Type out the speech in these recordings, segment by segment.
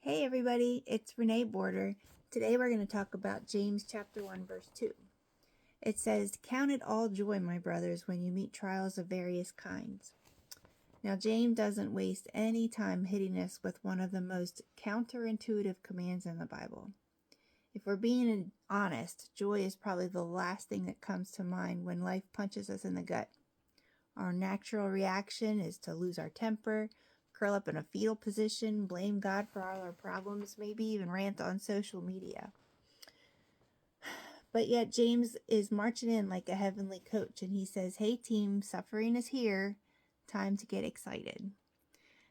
Hey everybody, it's Renee Border. Today we're going to talk about James chapter 1 verse 2. It says, "Count it all joy, my brothers, when you meet trials of various kinds." Now James doesn't waste any time hitting us with one of the most counterintuitive commands in the Bible. If we're being honest, joy is probably the last thing that comes to mind when life punches us in the gut. Our natural reaction is to lose our temper, curl up in a fetal position, blame God for all our problems, maybe even rant on social media. But yet James is marching in like a heavenly coach, and he says, "Hey team, suffering is here. Time to get excited."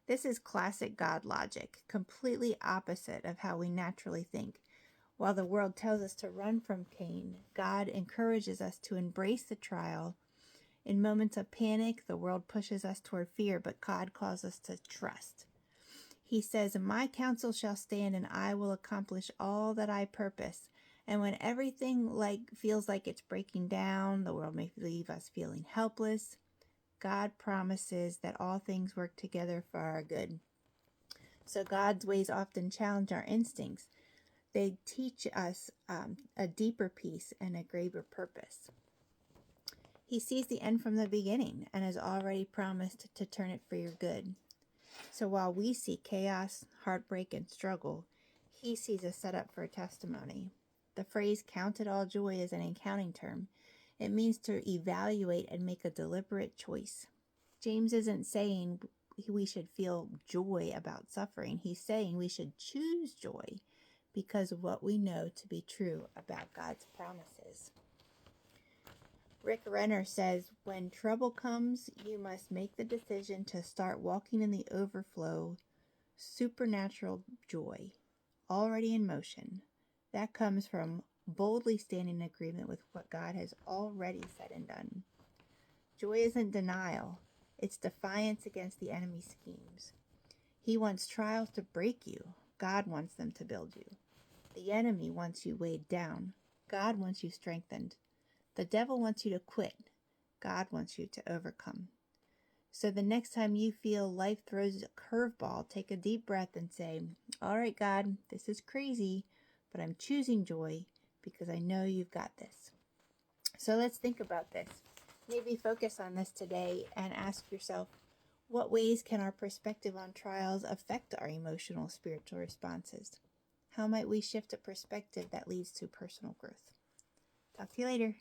This is classic God logic, completely opposite of how we naturally think. While the world tells us to run from Cain, God encourages us to embrace the trial. In moments of panic, the world pushes us toward fear, but God calls us to trust. He says, "My counsel shall stand, and I will accomplish all that I purpose." And when everything feels like it's breaking down, the world may leave us feeling helpless, God promises that all things work together for our good. So God's ways often challenge our instincts. They teach us a deeper peace and a greater purpose. He sees the end from the beginning and has already promised to turn it for your good. So while we see chaos, heartbreak, and struggle, he sees a setup for a testimony. The phrase "count it all joy" is an accounting term. It means to evaluate and make a deliberate choice. James isn't saying we should feel joy about suffering. He's saying we should choose joy because of what we know to be true about God's promises. Rick Renner says, "When trouble comes, you must make the decision to start walking in the overflow, supernatural joy, already in motion. That comes from boldly standing in agreement with what God has already said and done." Joy isn't denial. It's defiance against the enemy's schemes. He wants trials to break you. God wants them to build you. The enemy wants you weighed down. God wants you strengthened. The devil wants you to quit. God wants you to overcome. So the next time you feel life throws a curveball, take a deep breath and say, "All right, God, this is crazy, but I'm choosing joy because I know you've got this." So let's think about this. Maybe focus on this today and ask yourself, what ways can our perspective on trials affect our emotional, spiritual responses? How might we shift a perspective that leads to personal growth? Talk to you later.